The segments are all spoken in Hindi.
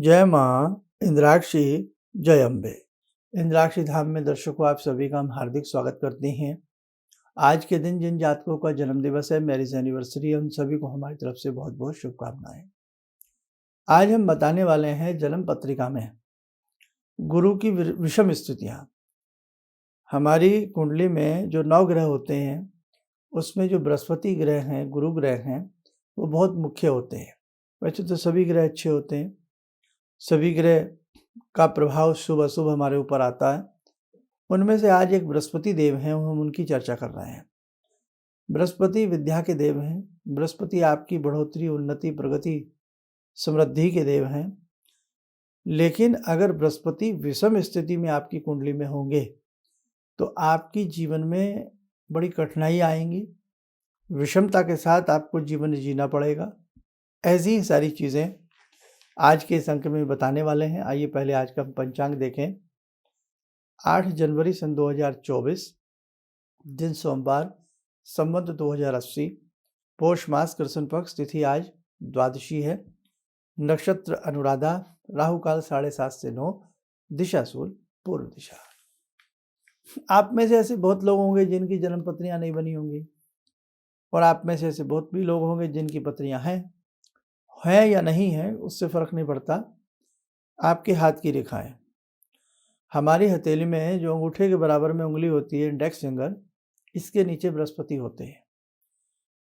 जय माँ इंद्राक्षी, जय अम्बे। इंद्राक्षी धाम में दर्शकों आप सभी का हम हार्दिक स्वागत करते हैं। आज के दिन जिन जातकों का जन्म दिवस है, मैरिज एनिवर्सरी है, उन सभी को हमारी तरफ से बहुत बहुत शुभकामनाएं। आज हम बताने वाले हैं जन्म पत्रिका में गुरु की विषम स्थितियाँ। हमारी कुंडली में जो 9 ग्रह होते हैं उसमें जो बृहस्पति ग्रह हैं, गुरु ग्रह हैं, वो बहुत मुख्य होते हैं। वैसे तो सभी ग्रह अच्छे होते हैं, सभी ग्रह का प्रभाव शुभ अशुभ हमारे ऊपर आता है। उनमें से आज एक बृहस्पति देव हैं, हम उनकी चर्चा कर रहे हैं। बृहस्पति विद्या के देव हैं। बृहस्पति आपकी बढ़ोतरी, उन्नति, प्रगति, समृद्धि के देव हैं। लेकिन अगर बृहस्पति विषम स्थिति में आपकी कुंडली में होंगे तो आपकी जीवन में बड़ी कठिनाई आएंगी। विषमता के साथ आपको जीवन जीना पड़ेगा। ऐसी ही सारी चीज़ें आज के इस अंक में बताने वाले हैं। आइए पहले आज का पंचांग देखें। 8 जनवरी सन 2024, दिन सोमवार, संवत 2080, पौष मास, कृष्ण पक्ष, तिथि आज द्वादशी है, नक्षत्र अनुराधा, राहु काल 7:30 से 9, दिशा सूल पूर्व दिशा। आप में से ऐसे बहुत लोग होंगे जिनकी जन्म पत्रियां नहीं बनी होंगी, और आप में से ऐसे बहुत भी लोग होंगे जिनकी पत्रियां हैं या नहीं है, उससे फर्क नहीं पड़ता। आपके हाथ की रेखाएं, हमारी हथेली में जो अंगूठे के बराबर में उंगली होती है, इंडेक्स फिंगर, इसके नीचे बृहस्पति होते हैं।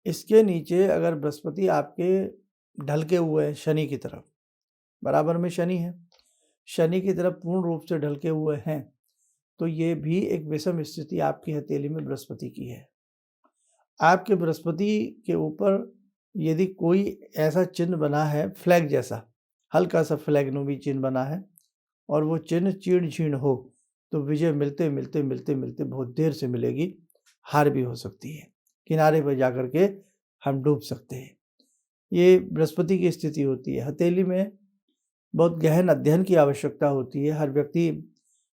इसके नीचे अगर बृहस्पति आपके ढलके हुए हैं शनि की तरफ, बराबर में शनि है, शनि की तरफ पूर्ण रूप से ढलके हुए हैं, तो ये भी एक विषम स्थिति आपकी हथेली में बृहस्पति की है। आपके बृहस्पति के ऊपर यदि कोई ऐसा चिन्ह बना है, फ्लैग जैसा, हल्का सा फ्लैगनुमी चिन्ह बना है, और वो चिन्ह चीर्ण छीर्ण हो, तो विजय मिलते मिलते मिलते मिलते बहुत देर से मिलेगी, हार भी हो सकती है, किनारे पर जाकर के हम डूब सकते हैं। ये बृहस्पति की स्थिति होती है। हथेली में बहुत गहन अध्ययन की आवश्यकता होती है। हर व्यक्ति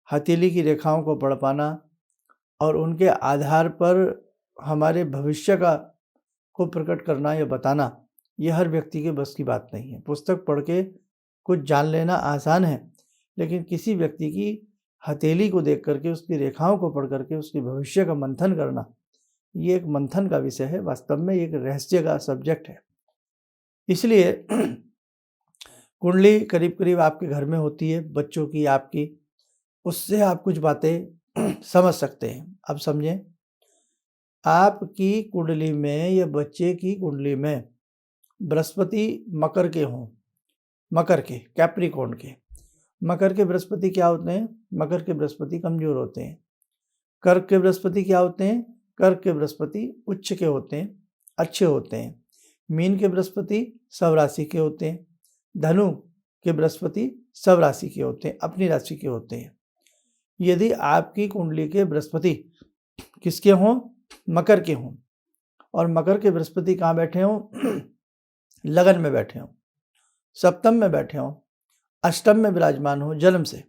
हथेली की रेखाओं को पढ़ पाना और उनके आधार पर हमारे भविष्य को प्रकट करना या बताना, ये हर व्यक्ति के बस की बात नहीं है। पुस्तक पढ़ के कुछ जान लेना आसान है, लेकिन किसी व्यक्ति की हथेली को देख करके, उसकी रेखाओं को पढ़ करके उसके भविष्य का मंथन करना, ये एक मंथन का विषय है। वास्तव में एक रहस्य का सब्जेक्ट है। इसलिए कुंडली करीब करीब आपके घर में होती है, बच्चों की, आपकी, उससे आप कुछ बातें समझ सकते हैं। अब समझें, आपकी कुंडली में या बच्चे की कुंडली में बृहस्पति मकर के हों, मकर के, कैप्रिकॉर्न के, मकर के बृहस्पति क्या होते हैं? मकर के बृहस्पति कमजोर होते हैं। कर्क के बृहस्पति क्या होते हैं? कर्क के बृहस्पति उच्च के होते हैं, अच्छे होते हैं। मीन के बृहस्पति सब राशि के होते हैं। धनु के बृहस्पति सब राशि के होते हैं, अपनी राशि के होते हैं। यदि आपकी कुंडली के बृहस्पति किसके हों? मकर के हों, और मकर के बृहस्पति कहाँ बैठे हों? लगन में बैठे हों, सप्तम में बैठे हों, अष्टम में विराजमान हो जन्म से,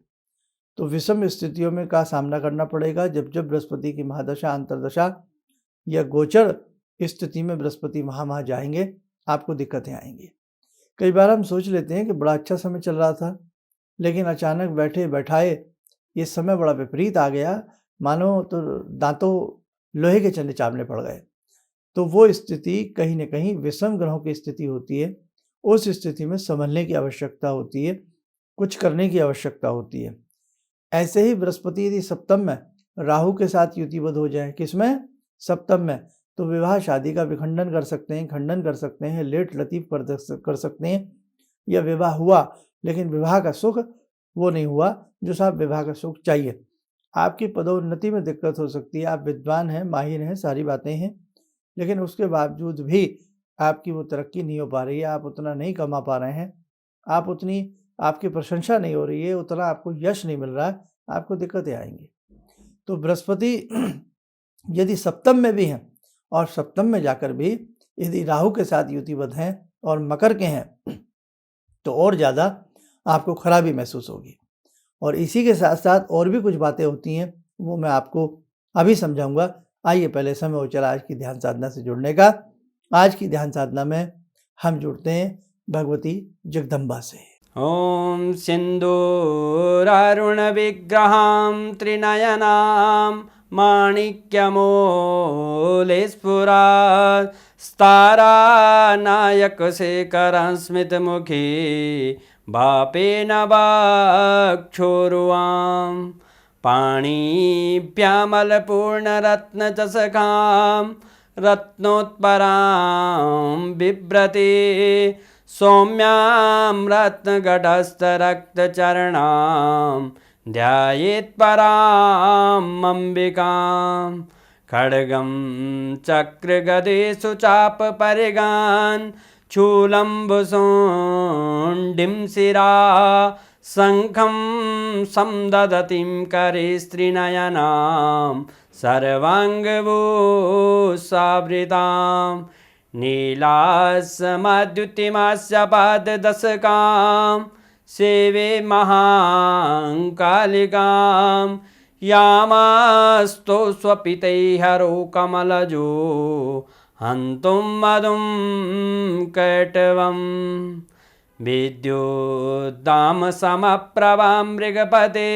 तो विषम स्थितियों में का सामना करना पड़ेगा। जब जब बृहस्पति की महादशा, अंतरदशा या गोचर स्थिति में बृहस्पति वहाँ जाएंगे, आपको दिक्कतें आएंगी। कई बार हम सोच लेते हैं कि बड़ा अच्छा समय चल रहा था, लेकिन अचानक बैठे बैठाए ये समय बड़ा विपरीत आ गया, मानो तो दांतों लोहे के चने चावने पड़ गए। तो वो स्थिति कहीं न कहीं विषम ग्रहों की स्थिति होती है। उस स्थिति में संभलने की आवश्यकता होती है, कुछ करने की आवश्यकता होती है। ऐसे ही बृहस्पति यदि सप्तम में राहु के साथ युतिबद्ध हो जाए, किसमें? सप्तम में, तो विवाह शादी का विखंडन कर सकते हैं, खंडन कर सकते हैं, लेट लतीफ कर सकते हैं, या विवाह हुआ लेकिन विवाह का सुख वो नहीं हुआ जो साहब विवाह का सुख चाहिए। आपकी पदोन्नति में दिक्कत हो सकती है। आप विद्वान हैं, माहिर हैं, सारी बातें हैं, लेकिन उसके बावजूद भी आपकी वो तरक्की नहीं हो पा रही है। आप उतना नहीं कमा पा रहे हैं, आप उतनी, आपकी प्रशंसा नहीं हो रही है, उतना आपको यश नहीं मिल रहा है, आपको दिक्कतें आएंगी। तो बृहस्पति यदि सप्तम में भी हैं, और सप्तम में जाकर भी यदि राहु के साथ युतिबद्ध हैं और मकर के हैं, तो और ज़्यादा आपको खराबी महसूस होगी। और इसी के साथ साथ और भी कुछ बातें होती हैं, वो मैं आपको अभी समझाऊंगा। आइए पहले समय हो चला आज की ध्यान साधना से जुड़ने का। आज की ध्यान साधना में हम जुड़ते हैं भगवती जगदम्बा से। ॐ सिन्दूरारुणविग्रहां त्रिनयनां माणिक्यमूलस्फुरात् स्तारानायकशेखरं स्मितमुखी भापेन वाक्षोरुवां पाणिभ्यामलपूर्णरत्नचषकां रत्नोत्परां बिभ्रति सौम्यां रत्नघटस्थरक्तचरणां ध्यायेत्परामम्बिकां खड्गं चक्रगदेषु चापपरिगान् शूलम्बुशोण्डिं शिरा शङ्खं संदधतीं करे स्त्रीनयनां सर्वाङ्गभूषावृतां नीलास्मद्युतिमास्य पाददशकां सेवे महाकालिकां यामास्तो स्वपितैहरो कमलजो हन्तुं मधुं कैटवम् विद्युद्दामसमप्रभां मृगपते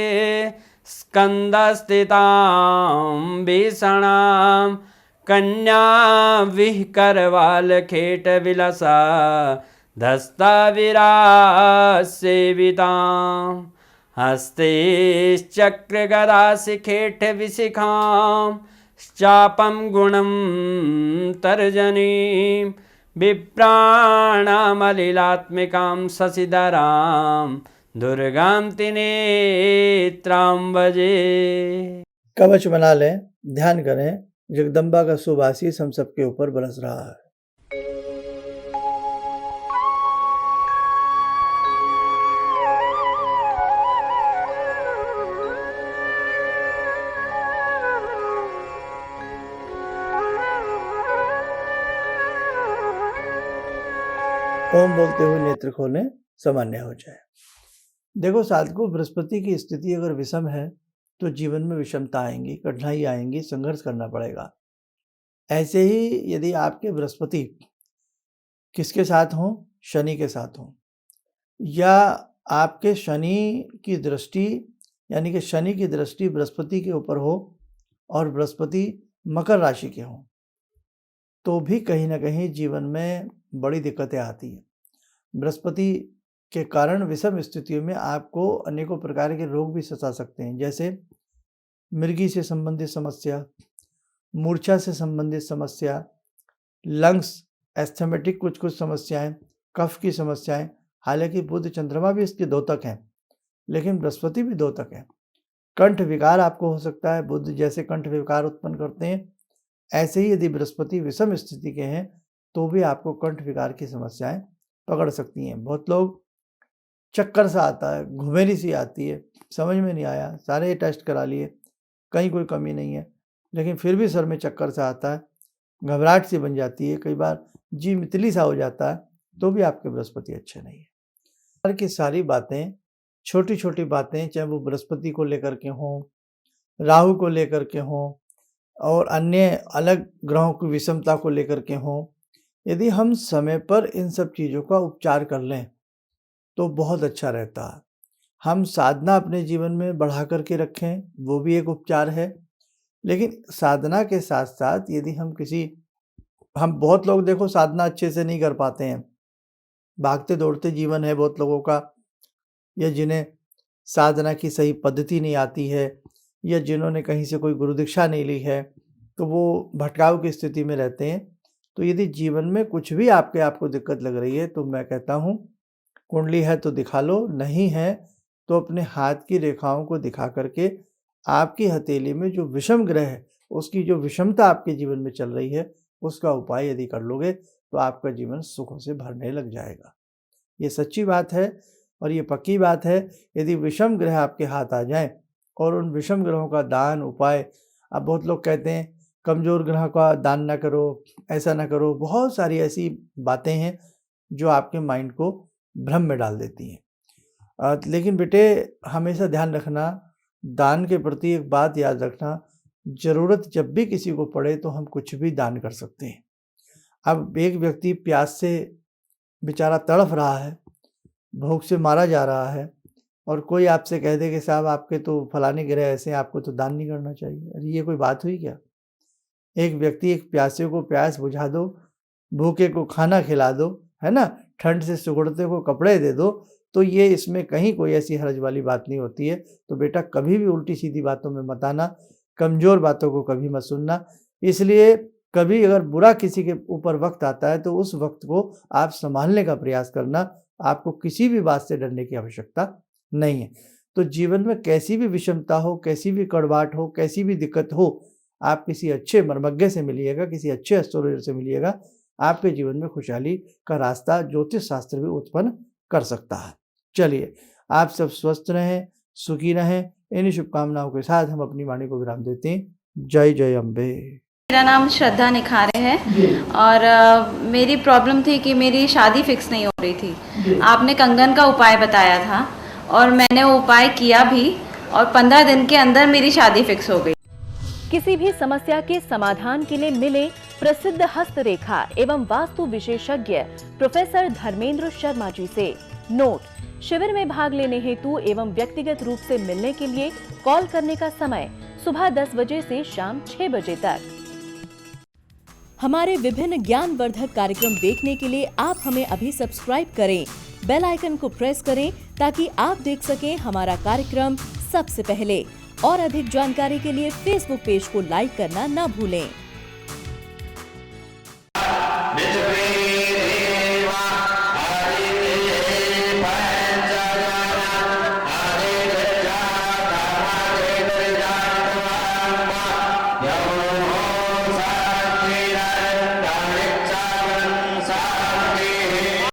स्कन्दस्थितां भीषणां कन्या विहकरवालखेटविलसा धस्ताविरासेवितां हस्तैश्चक्रगदाशिखेटविशिखां चापं गुणं तर्जनीं विप्राणामलिलात्मिकां शशिधरां दुर्गां त्रिनेत्रां भजे। कवच बना लें, ध्यान करें, जगदम्बा का शुभ आशीष हम सबके ऊपर बरस रहा है। ओम बोलते हुए नेत्र खोलें, सामान्य हो जाए। देखो साधकों, बृहस्पति की स्थिति अगर विषम है तो जीवन में विषमता आएंगी, कठिनाई आएंगी, संघर्ष करना पड़ेगा। ऐसे ही यदि आपके बृहस्पति किसके साथ हों? शनि के साथ हों, या आपके शनि की दृष्टि यानी कि शनि की दृष्टि बृहस्पति के ऊपर हो और बृहस्पति मकर राशि के हों, तो भी कहीं ना कहीं जीवन में बड़ी दिक्कतें आती हैं। बृहस्पति के कारण विषम स्थितियों में आपको अनेकों प्रकार के रोग भी सता सकते हैं, जैसे मिर्गी से संबंधित समस्या, मूर्छा से संबंधित समस्या, लंग्स एस्थमेटिक कुछ समस्याएं, कफ की समस्याएं। हालांकि बुध चंद्रमा भी इसके द्योतक हैं, लेकिन बृहस्पति भी द्योतक है। कंठ विकार आपको हो सकता है, बुध जैसे कंठ विकार उत्पन्न करते हैं, ऐसे ही यदि बृहस्पति विषम स्थिति के हैं तो भी आपको कंठ विकार की समस्याएं पकड़ सकती हैं। बहुत लोग चक्कर सा आता है, घुमेरी सी आती है, समझ में नहीं आया, सारे टेस्ट करा लिए, कहीं कोई कमी नहीं है, लेकिन फिर भी सर में चक्कर सा आता है, घबराहट सी बन जाती है, कई बार जी मितली सा हो जाता है, तो भी आपके बृहस्पति अच्छे नहीं है। की सारी बातें, छोटी छोटी बातें, चाहे वो बृहस्पति को लेकर के हों, राहु को लेकर के हों और अन्य अलग ग्रहों की विषमता को लेकर के हों, यदि हम समय पर इन सब चीज़ों का उपचार कर लें तो बहुत अच्छा रहता है। हम साधना अपने जीवन में बढ़ा करके रखें, वो भी एक उपचार है। लेकिन साधना के साथ साथ यदि हम बहुत लोग देखो साधना अच्छे से नहीं कर पाते हैं, भागते दौड़ते जीवन है बहुत लोगों का, या जिन्हें साधना की सही पद्धति नहीं आती है, या जिन्होंने कहीं से कोई गुरु दीक्षा नहीं ली है, तो वो भटकाव की स्थिति में रहते हैं। तो यदि जीवन में कुछ भी आपको दिक्कत लग रही है तो मैं कहता हूँ, कुंडली है तो दिखा लो, नहीं है तो अपने हाथ की रेखाओं को दिखा करके आपकी हथेली में जो विषम ग्रह है, उसकी जो विषमता आपके जीवन में चल रही है, उसका उपाय यदि कर लोगे तो आपका जीवन सुखों से भरने लग जाएगा। ये सच्ची बात है और ये पक्की बात है। यदि विषम ग्रह आपके हाथ आ जाएं और उन विषम ग्रहों का दान उपाय, अब बहुत लोग कहते हैं कमज़ोर ग्रह का दान ना करो, ऐसा ना करो, बहुत सारी ऐसी बातें हैं जो आपके माइंड को भ्रम में डाल देती हैं। लेकिन बेटे हमेशा ध्यान रखना, दान के प्रति एक बात याद रखना, ज़रूरत जब भी किसी को पड़े तो हम कुछ भी दान कर सकते हैं। अब एक व्यक्ति प्यास से बेचारा तड़फ रहा है, भूख से मारा जा रहा है और कोई आपसे कह दे कि साहब आपके तो फलाने ग्रह ऐसे हैं, आपको तो दान नहीं करना चाहिए। अरे ये कोई बात हुई क्या? एक व्यक्ति एक प्यासे को प्यास बुझा दो, भूखे को खाना खिला दो, है ना? ठंड से सिकुड़ते को कपड़े दे दो, तो ये इसमें कहीं कोई ऐसी हर्ज वाली बात नहीं होती है। तो बेटा कभी भी उल्टी-सीधी बातों में मत आना, कमज़ोर बातों को कभी मत सुनना। इसलिए कभी अगर बुरा किसी के ऊपर वक़्त आता है तो उस वक़्त को आप सँभालने का प्रयास करना, आपको किसी भी बात से डरने की आवश्यकता नहीं है। तो जीवन में कैसी भी विषमता हो, कैसी भी कड़वाहट हो, कैसी भी दिक्कत हो, आप किसी अच्छे मर्मज्ञ से मिलिएगा, किसी अच्छे एस्ट्रोलॉजर से मिलिएगा, आपके जीवन में खुशहाली का रास्ता ज्योतिष शास्त्र भी उत्पन्न कर सकता है। चलिए, आप सब स्वस्थ रहें, सुखी रहें, इन्हीं शुभकामनाओं के साथ हम अपनी वाणी को विराम देते हैं। जय जय अम्बे। मेरा नाम श्रद्धा निखारे है और मेरी प्रॉब्लम थी कि मेरी शादी फिक्स नहीं हो रही थी। आपने कंगन का उपाय बताया था और मैंने वो उपाय किया भी और 15 दिन के अंदर मेरी शादी फिक्स हो गई। किसी भी समस्या के समाधान के लिए मिले प्रसिद्ध हस्तरेखा एवं वास्तु विशेषज्ञ प्रोफेसर धर्मेंद्र शर्मा जी से। नोट: शिविर में भाग लेने हेतु एवं व्यक्तिगत रूप से मिलने के लिए कॉल करने का समय सुबह 10 बजे से शाम 6 बजे तक। हमारे विभिन्न ज्ञानवर्धक कार्यक्रम देखने के लिए आप हमें अभी सब्सक्राइब करें, बेल आइकन को प्रेस करें ताकि आप देख सकें हमारा कार्यक्रम सबसे पहले। और अधिक जानकारी के लिए फेसबुक पेज को लाइक करना न भूलें।